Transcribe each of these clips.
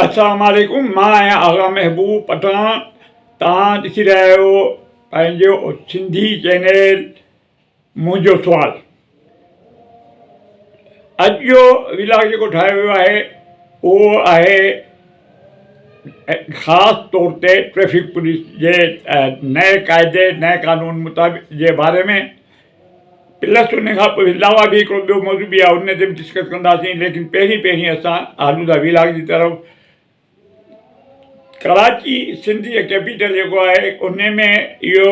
अस्सलाम वालेकुम, मां आहियां आगा महबूब पठान। तव्हां ॾिसी रहिया आहियो पंहिंजो सिंधी चैनल मुंहिंजो सुवालु। अॼु जो विलाग जेको ठाहियो वियो आहे उहो आहे ख़ासि तौर ते ट्रैफ़िक पुलिस जे नए क़ाइदे नए कानून मुताबिक़ जे बारे में, प्लस उन खां पोइ अलावा बि हिकिड़ो ॿियो मौज़ू बि आहे, उन ते बि डिस्कस कंदासीं। लेकिन पहिरीं असां हलूं था विलाग जी तरफ़। कराची सिंध जो कैपिटल जेको आहे उन में इहो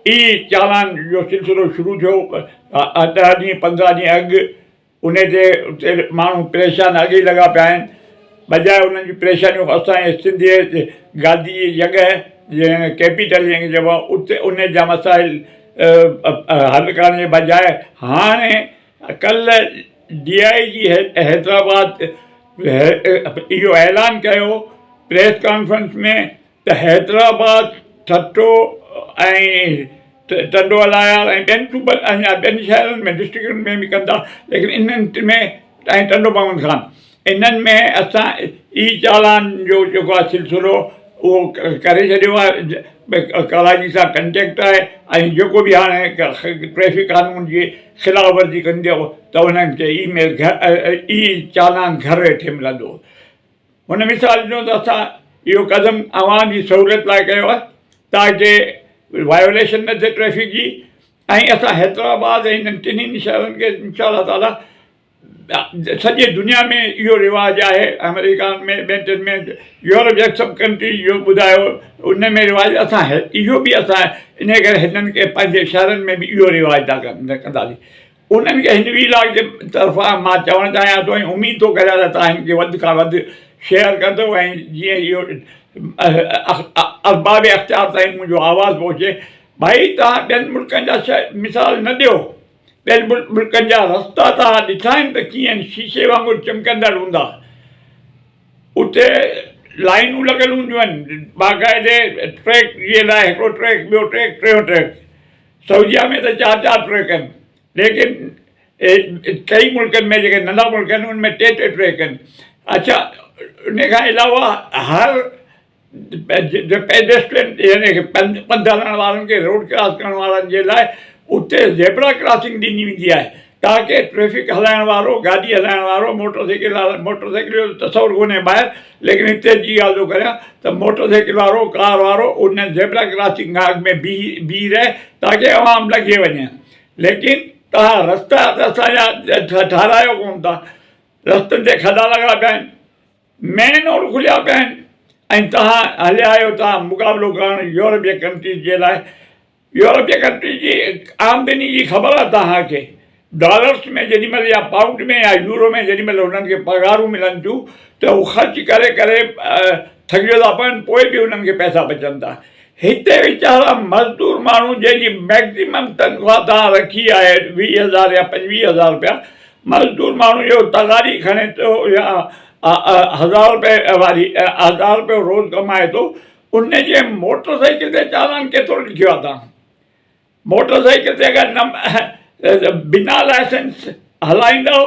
ई चालान जो सिलसिलो शुरू थियो 10 ॾींहं 15 ॾींहं अॻु। उन ते उते माण्हू परेशान अॻे लॻा पिया आहिनि, बजाए उन्हनि जी परेशानियूं असांजे सिंध जे गादी जी जॻह जीअं कैपिटल जंहिंखे चइबो आहे उते उन जा मसाइल हल करण जे बजाए हाणे कल्ह DIG हैदराबाद इहो ऐलान कयो प्रेस कॉन्फ्रेंस में त हैदराबाद ठट्टो ऐं टंडो अलाया ऐं ॿियनि सूबनि अञा ॿियनि शहरनि में डिस्ट्रिक्टनि में बि कंदा, लेकिन इन्हनि में ऐं टंडो मोहम्मद ख़ान इन्हनि में असां चालान जो जेको आहे सिलसिलो उहो करे छॾियो आहे। कराची सां कंटेक्ट आहे ऐं जेको बि हाणे ट्रैफ़िक कानून जी ख़िलाफ़ वर्जी कंदो त उन्हनि खे चालान घर वेठे मिलंदो। हुन मिसाल ॾिनो त असां इहो क़दम आवाम जी सहूलियत लाइ कयो आहे ताकी वायोलेशन न थिए ट्रैफ़िक जी। ऐं असां हैदराबाद ऐं इन्हनि टिन्हिनि शहरनि खे इंशा ताला सॼे दुनिया में इहो रिवाजु आहे, अमेरिका में ॿियनि टिनि में, यूरोप जा सभु कंट्री इहो ॿुधायो उन में रिवाजु असां इहो बि असां इन करे हिननि खे पंहिंजे शहरनि में बि इहो रिवाजु था कंदासीं। उन्हनि खे हिन विलाग जे तरफ़ां मां चवणु चाहियां थो ऐं उमेद थो करियां त तव्हां हिनखे वधि खां वधि शेयर कंदो ऐं जीअं इहो अरबाब अख़्तियार ताईं मुंहिंजो आवाज़ु पहुचे। भाई तव्हां ॿियनि मुल्कनि जा मिसाल न ॾियो, ॿियनि मुल्कनि जा रस्ता तव्हां ॾिठा आहिनि त कीअं शीशे वांगुरु चमकंदड़ हूंदा, उते लाइनूं लॻल हूंदियूं आहिनि बाक़ाइदे ट्रैक जे लाइ, हिकिड़ो ट्रैक ॿियो ट्रैक टियों ट्रैक। सऊदीया में त 4 ट्रैक आहिनि, लेकिन कई मुल्कनि में जेके नंढा मुल्क आहिनि उनमें 3 ट्रैक आहिनि। अच्छा, उन खां अलावा हर पेडेस्ट्रियन यानी पंधु हलण वारनि खे, रोड क्रॉस करण वारनि जे लाइ उते ज़ेब्रा क्रॉसिंग ॾिनी वेंदी आहे ताकी ट्रैफ़िक हलाइण वारो, गाॾी हलाइण वारो, मोटरसाइकिल जो तसवुरु कोन्हे ॿाहिरि, लेकिन हिते जी ॻाल्हि थो करियां त मोटरसाइकिल वारो, कार वारो उन ज़ेब्रा क्रॉसिंग अॻ में बीह रहे ताकी आवाम लॻे वञे। लेकिन तव्हां रस्ता त असांजा ठाराहियो कोन था, रस्तनि ते खॾा लॻा पिया आहिनि, मेन रोड खुलिया पिया आहिनि ऐं तव्हां हलिया आहियो तव्हां मुक़ाबिलो करणु यूरोपीय कंट्रीज़ जे लाइ। यूरोपीय कंट्री जी आमदनी जी ख़बर आहे तव्हांखे, डॉलर्स में जेॾीमहिल या पाउंड में या यूरो में जेॾीमहिल हुननि खे पघारूं मिलनि थियूं त उहो ख़र्च करे करे थकियो था पवनि, पोइ बि उन्हनि खे पैसा बचनि था। हिते वीचारा मज़दूर माण्हू जंहिंजी मैक्सिमम तनख़्वाह तव्हां रखी आहे 20,000 या 25,000 रुपया, मज़दूर माण्हू जो तगारी खणे थो या 1,000 रुपए वारी 1,000 रुपयो रोज़ु कमाए थो, उनजे मोटरसाइकिल ते चालान केतिरो लिखियो आहे? तव्हां मोटरसाइकिल ते अगरि बिना लाइसेंस हलाईंदव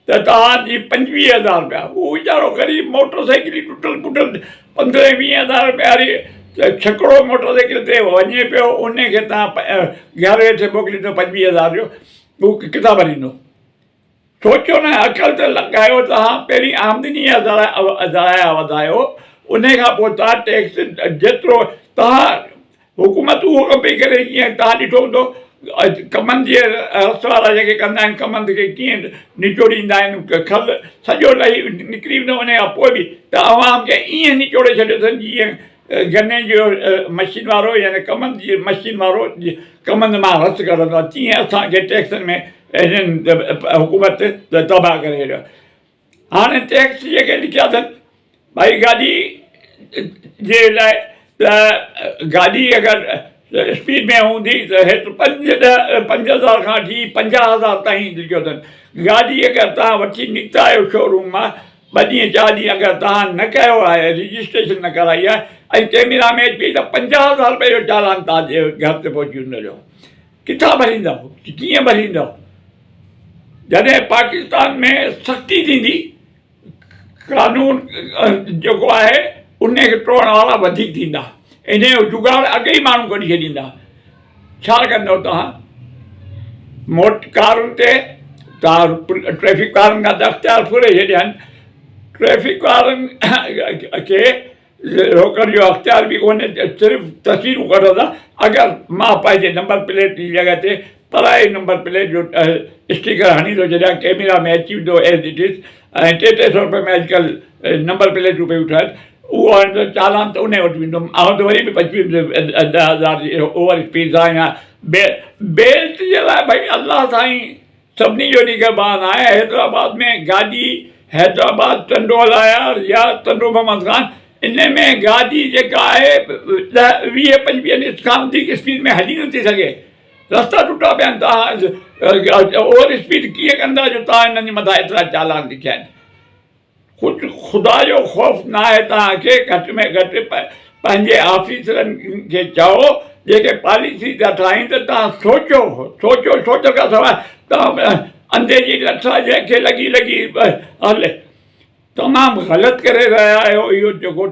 त तव्हांजी 25,000 रुपया। उहो वीचारो ग़रीब मोटरसाइकिल टुटल फुटल 15-20,000 रुपया वारी छकिड़ो मोटरसाइकिल ते वञे पियो, उनखे तव्हां घर वेठे मोकिलींदो 25,000 जो, उहो किथां भरींदो? सोचियो न, अकल त लॻायो। तव्हां पहिरीं आमदनी जा ज़राया वधायो, उन खां पोइ तव्हां टैक्स जेतिरो तव्हां हुकूमत उहो पई करे। जीअं तव्हां ॾिठो हूंदो कमंद जे रस वारा जेके कंदा आहिनि, कमंद खे कीअं निचोड़ींदा आहिनि, खल सॼो लही निकिरी वेंदो वञे खां पोइ बि त आवाम खे ईअं निचोड़े छॾियो अथनि जीअं गन्ने जो मशीन वारो यानी कमंद जी मशीन वारो कमंद मां रस कढंदो आहे, तीअं असांखे टैक्सनि में हिननि हुकूमत तबाह करे छॾियो। हाणे टैक्स जेके लिखिया अथनि भाई गाॾी जे लाइ, त गाॾी अगरि स्पीड में हूंदी त हेठि 5,000 खां वठी 50,000 ताईं लिखियो अथनि। गाॾी अगरि तव्हां वठी निकिता आहियो शोरूम मां 2 ॾींहं 4 ॾींहं अगरि तव्हां न कयो आहे, रजिस्ट्रेशन न कराई आहे ऐं कैमरा में अची त 50,000 रुपए जो चालान तव्हांजे घर ते पहुची वञो। किथां भरींदव, कीअं भरींदव? जॾहिं पाकिस्तान में सख़्ती थींदी, कानून जेको आहे उन खे टोड़ण वारा वधीक थींदा, इन जो जुगाड़ अॻे ई माण्हू कढी छॾींदा। छा कंदव तव्हां? कारुनि ते तव्हां ट्रैफ़िक वारनि खां त अख़्तियार फुरे छॾिया आहिनि, ट्रैफ़िक वारनि खे रोकण जो अख़्तियार बि कोन्हे, सिर्फ़ु तस्वीरूं कढंदा। अगरि मां पंहिंजे नंबर प्लेट जी जॻह ते पराए नंबर प्लेट जो स्टिकर हणी थो छॾियां, कैमरा में अची वेंदो एज़ इट इज़, ऐं 300 रुपए में अॼुकल्ह नंबर प्लेटूं पियूं ठहनि, उहो हाणे त चालान त उन वटि वेंदुमि, ऐं त वरी बि बची वेंदुमि 10,000 जी ओवर स्पीड सां। या बेल्ट जे लाइ भई अलाह साईं सभिनी जो निगहबान आहे। हैदराबाद में गाॾी, हैदराबाद टंडोलाया या टंडो मोहम्मद खान, इन में गाॾी जेका आहे 20-25 खां वधीक स्पीड में हली नथी सघे, रस्ता टुटा पिया आहिनि। तव्हां ओवर स्पीड कीअं कंदा जो तव्हां हिननि जे मथां एतिरा चालान लिखिया आहिनि? कुझु ख़ुदा जो ख़ौफ़ न आहे तव्हांखे? घटि में घटि पंहिंजे ऑफिसरनि खे चओ जेके पॉलिसी था ठाहिनि त तव्हां सोचो खां सवाइ तव्हां अंधे जी लठ जंहिंखे लॻी हले, तमामु ग़लति करे रहिया आहियो। इहो जेको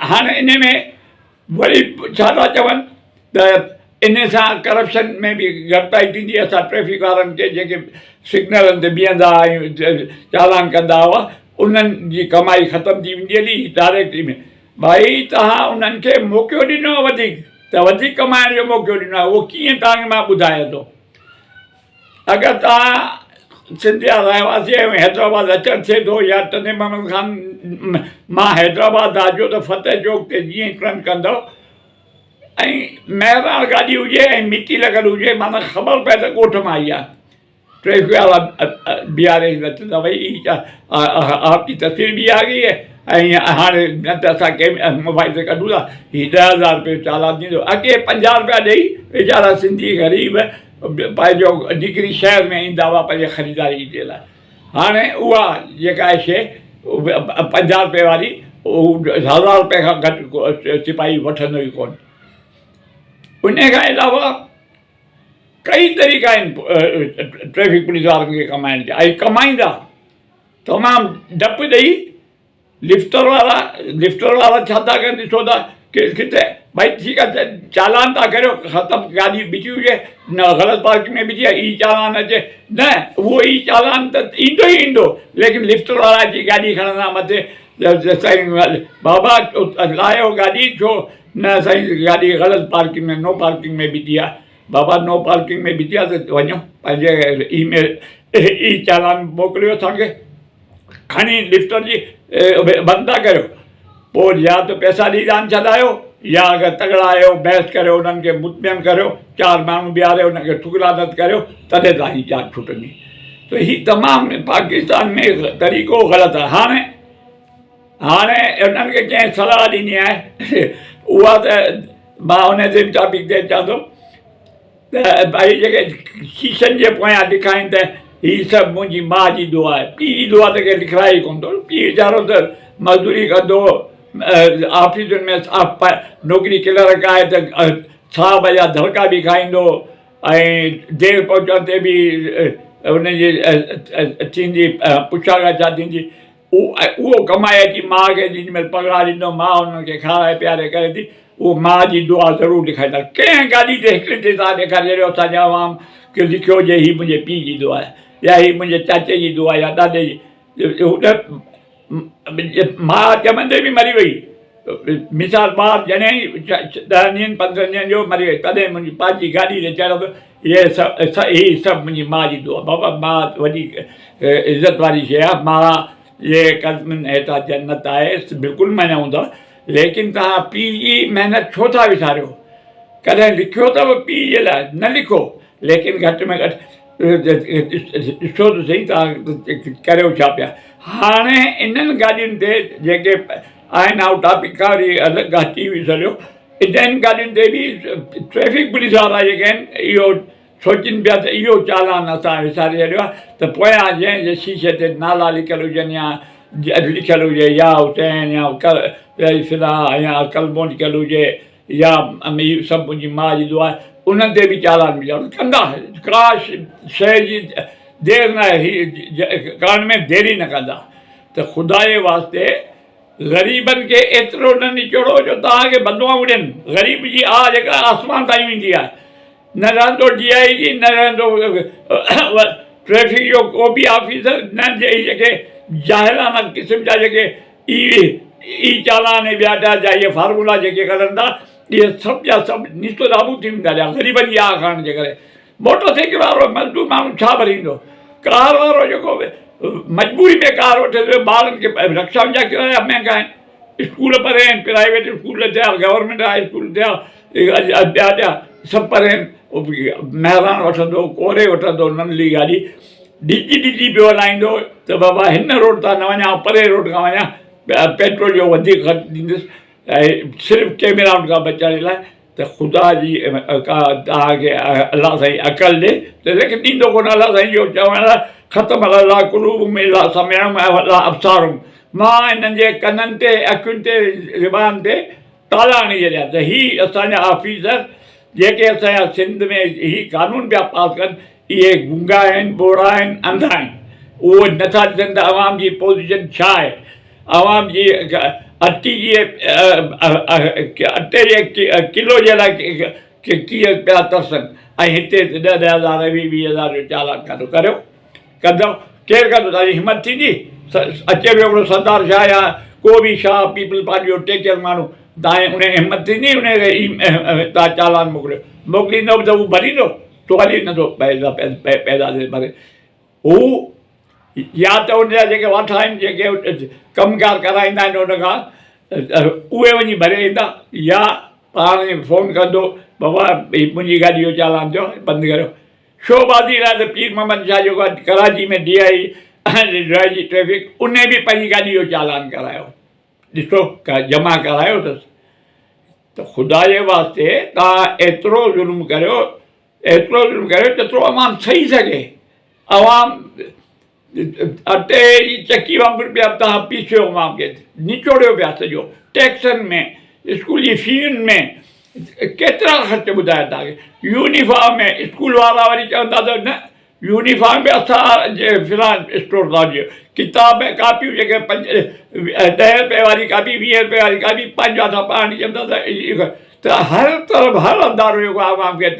हाणे इन में वरी छा था चवनि त इन सां करप्शन में बि घटिताई थींदी। असां ट्रैफ़िक वारनि खे जेके सिग्नलनि ते बीहंदा आहियूं, चालान कंदा हुआ, उन्हनि जी कमाई ख़तमु थी वेंदी हली डायरेक्टली में। भई तव्हां उन्हनि खे मौक़ो ॾिनो वधीक, त वधीक कमाइण जो मौक़ो ॾिनो आहे, उहो कीअं तव्हांखे मां ॿुधायां थो। अगरि तव्हां सिंधिया रहवासी आहियो, हैदराबाद अचणु थिए थो या टंडे मोहम्मद खान मां हैदराबाद आजो त फतेह चौक ते जीअं टर्न कंदव ऐं महिराण गाॾी हुजे ऐं मिटी लॻल हुजे, माना ख़बर पए त ॻोठ मां आई आहे, ट्रैफ़िक वारा बीहारे रखंदा भई आपकी तस्वीर भी आ गई है, ऐं हाणे न त असां कंहिं मोबाइल ते कढूं था, हीउ 10,000 रुपयो चालान ॾींदो। अॻे 50 रुपया ॾेई वीचारा सिंधी ग़रीब पंहिंजो निकिरी शहर में ईंदा हुआ पंहिंजे ख़रीदारी जे लाइ। हाणे उहा जेका आहे शइ 50 रुपए वारी, उहा 1000 रुपए खां घटि सिपाही वठंदो ई कोन। उन खां अलावा कई तरीक़ा आहिनि ट्रैफ़िक पुलिस वारनि खे कमाइण जा, ऐं कमाईंदा तमामु डपु ॾेई। लिफ्टर वारा छा था कनि ॾिसो था कि किथे भई ठीकु आहे चालान था करियो, ख़तमु गाॾी बिठी हुजे, न ग़लति पार्किंग में बिठी आहे, ई चालान अचे न, उहो ई चालान त ईंदो ई ईंदो, लेकिन लिफ्टर वारा अची गाॾी खणंदा मथे, साईं बाबा लाहियो गाॾी, छो न साईं गाॾी ग़लति पार्किंग में, नो पार्किंग में बिठी आहे। बाबा नो पार्किंग में बिठी आहे त वञो पंहिंजे ई चालान मोकिलियो असांखे, खणी लिफ्टर जी बंदि था करियो, पोइ या त पैसा ॾींदा छॾायो, या अगरि तगड़ा आहियो बहस करियो, उन्हनि खे मुतमिन करियो, 4 माण्हू बीहारे उनखे ठुकरानत करियो, तॾहिं तव्हांजी जान छुटंदी। त हीउ तमामु पाकिस्तान में तरीक़ो ग़लति आहे। हाणे उन्हनि खे कंहिं सलाह ॾिनी आहे, उहा त मां उन ते टॉपिक ते अचां थो त भई जेके शीशनि जे पोयां लिखाइनि त हीअ सभु मुंहिंजी माउ जी दुआ आहे। पीउ जी दुआ त कंहिं लिखाए ई कोन थो। पीउ वीचारो त मज़दूरी कंदो, ऑफिसुनि में नौकिरी क्लर्क आहे त साहब जा दड़का बि खाईंदो, ऐं देरि पहुचण ते बि उनजी थींदी पुछा छा थींदी, उहो कमाए अची माउ खे जेॾी महिल पघार ॾींदो, माउ उन्हनि खे खाराए पीआरे करे थी, उहो माउ जी दुआ ज़रूरु लिखाईंदा। कंहिं गाॾी ते हिकिड़े ते तव्हां ॾेखारे छॾियो असांजा आवाम की लिखियो हुजे हीअ मुंहिंजे पीउ जी दुआ आहे, या हीअ मुंहिंजे चाचे जी दुआ आहे, या ॾाॾे जी। माउ ॼमंदे बि मरी वई, मिसाल ॿार जॾहिं 10 ॾींहंनि 15 ॾींहंनि जो मरी वई, तॾहिं मुंहिंजी पंहिंजी गाॾी ते चढ़ंदो, इहे सभु मुंहिंजी माउ जी दुआ। बाबा माउ वॾी इज़त वारी शइ आहे, माउ जे क़दमनि हेठां जन्नत आहे, बिल्कुलु मञूं था, लेकिन तव्हां पीउ जी महिनत छो था विसारियो? कॾहिं लिखियो अथव पीउ जे लाइ? न लिखो, लेकिन घटि में घटि ॾिसो त सही तव्हां करियो छा पिया। हाणे इन्हनि गाॾियुनि ते जेके आहिनि, आउट टॉपिक खां वरी अलॻि ॻाल्हि थी सॼो, इन्हनि गाॾियुनि ते बि ट्रैफ़िक पुलिस वारा जेके आहिनि इहो सोचनि पिया त इहो चालान असां विसारे छॾियो आहे, त पोयां जंहिं शीशे ते नाला लिखियलु हुजनि, या लिखियलु हुजे या हुसैन या फिदा या कलमो लिखियलु हुजे, या इहो सभु मुंहिंजी माउ जी दुआ आहे, उन्हनि ते बि चालान कंदा। का शइ जी देरि न आहे, करण में देरी न कंदा। त ख़ुदा जे वास्ते ग़रीबनि खे एतिरो न निचोड़ो जो तव्हांखे बदुआ ॾियनि। ग़रीब जी आ जेका आसमान ताईं वेंदी आहे, न रहंदो DI जी, न रहंदो ट्रैफिक जो को बि ऑफिसर, न जेके जाहिराना क़िस्म जा जेके ई चालान ऐं ॿिया जा इहे फार्मूला जेके कढनि था, इहे सभु जा सभु निस्तो नाबूद थी वेंदा ग़रीबनि जी आ खणण जे करे। मोटरसाइकिल वारो मज़दूर माण्हू छा भरींदो? कार वारो जेको मजबूरी में कार वठे थो, ॿारनि खे रक्षाउनि जा किराया महांगा आहिनि, स्कूल परे आहिनि, प्राइवेट स्कूल थिया, गवर्नमेंट हाई स्कूल थिया, ॿिया सभु परे आहिनि। महिरान वठंदो, कोरे वठंदो नंढी गाॾी, ॾिजी पियो हलाईंदो त बाबा हिन रोड तां न वञा, परे रोड खां वञा, पेट्रोल जो वधीक ख़र्चु ॾींदुसि ऐं सिर्फ़ु कैमराउनि खां बचण लाइ। त ख़ुदा जी तव्हांखे अलाह साईं अकल ॾे, त लेकिन ॾींदो कोन अलाह साईं जो चवण लाइ ख़तमु अलाह कुलूब में अलाह सम्यम अलाह अबसारुम। मां हिननि जे कननि ते, अखियुनि ते, ज़बान ते ताला हणी छॾिया। त हीअ असांजा ऑफिसर जेके असांजा सिंध में हीअ कानून पिया पास कनि, इहे गूंगा आहिनि, ॿोड़ा आहिनि, अंधा आहिनि। उहे नथा ॾिसनि त अवाम जी पोज़ीशन छा आहे, अवाम जी अटे जे किलो जे लाइ कीअं पिया तरसनि, ऐं हिते 10,000 20,000 जो चालान करियो कंदो केरु कंदो? तव्हांजी हिमत थींदी? अचे पियो हिकिड़ो सरदार शाह या को बि शाह पीपल पार्टी जो टेकियल माण्हू, तव्हांजी उन हिमत थींदी उनखे तव्हां चालान मोकिलींदो त उहो भरींदो? तो हली नथो पैदा थिए भरे। हू या त उनजा जेके वाठ आहिनि, जेके कमकार कराईंदा आहिनि उनखां, उहे वञी भरे ईंदा, या पाण फ़ोन कंदो बाबा मुंहिंजी गाॾी जो चालान थियो, बंदि करियो। शोबाज़ी लाइ त पीर मोहम्मद शाह जेको आहे कराची में DI जी ट्रैफिक, उन बि पंहिंजी गाॾी जो चालान करायो, ॾिसो जमा करायो अथसि। त ख़ुदा जे वास्ते तव्हां एतिरो ज़ुल्म करियो, एतिरो ज़ुल्म करियो जेतिरो अवाम सही सघे। अवाम अटे जी चकी वांगुरु पिया तव्हां पीसियो, अवाम खे निचोड़ियो पिया सॼो, टैक्सनि में, स्कूल जी फीयुनि में केतिरा ख़र्च ॿुधायो तव्हांखे। यूनिफॉर्म में स्कूल वारा वरी चवंदा त न यूनिफॉर्म बि असां जे फिलहाल स्टोर था ॾियो, किताब कापियूं जेके 10 रुपए वारी कापी, 20 रुपए वारी कापी, पंहिंजा था पाण चवंदा त हर तरफ़ हर अंदाज़ो जेको आहे अवाम खे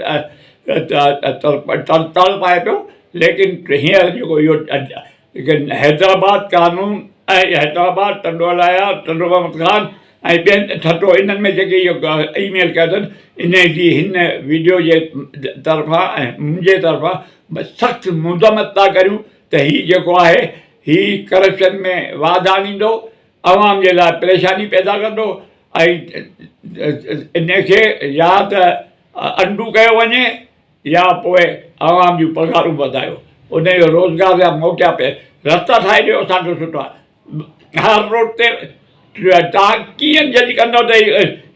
तल पाए पियो। लेकिन हींअर जेको इहो हैदराबाद कानून ऐं हैदराबाद टंडोलाया, टंडो मोहम्मद ख़ान ऐं ॿियनि ठटो इन्हनि में जेके इहो ईमेल कयो अथनि, इन जी हिन वीडियो जे तरफ़ां ऐं मुंहिंजे तरफ़ां सख़्तु मुज़मत था करियूं त हीउ जेको आहे हीउ करप्शन में वाधा आणींदो, अवाम जे लाइ परेशानी पैदा कंदो, ऐं इनखे या त अंडू कयो वञे या पोइ अवाम जूं पघारूं वधायो, उनजो रोज़गार जा मौक़ा पे रस्ता ठाहे ॾियो, असांजो सुठो आहे। हर रोड ते तव्हां कीअं जल्दी कंदव त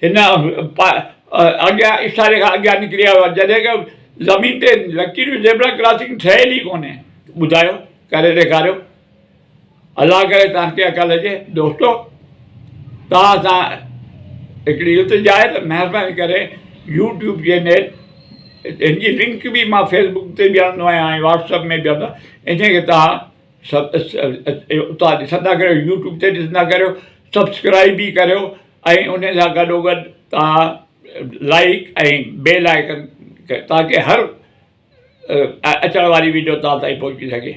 हिन अॻियां इशारे खां अॻियां निकिरी आयो आहे, जॾहिं की ज़मीन ते लकीरूं ज़ेब्रा क्रॉसिंग ठहियल ई कोन्हे। ॿुधायो, करे ॾेखारियो। अलाह करे तव्हांखे अकल अचे। दोस्तो, तव्हां सां हिकिड़ी इल्तिजा आहे त महिरबानी करे YouTube चैनल, हिनजी लिंक बि मां फेसबुक ते बि हणंदो आहियां ऐं व्हाट्सअप में बि हणंदो आहियां, इनखे तव्हां उतां ॾिसंदा करियो, YouTube ते ॾिसंदा करियो, सब्सक्राइब बि करियो, ऐं उन सां गॾोगॾु तव्हां लाइक ऐं बेल आइकन, ताकी हर अचण वारी वीडियो तव्हां ताईं पहुची सघे।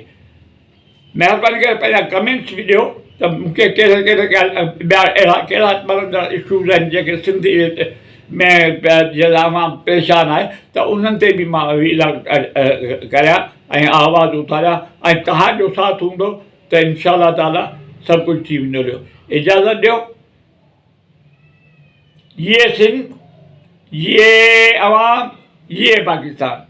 महिरबानी करे पंहिंजा कमेंट्स बि ॾियो त मूंखे कहिड़े ॿिया अहिड़ा कहिड़ा मरंदड़ इशूज़ आहिनि जेके सिंधी में अवाम परेशान आहे, त उन्हनि ते बि मां करियां ऐं आवाज़ उथारियां, ऐं तव्हांजो साथ हूंदो त इंशा ताला सभु कुझु थी वेंदो। रहियो इजाज़त ॾियो। ये सिंध, ये अवाम, ये पाकिस्तान।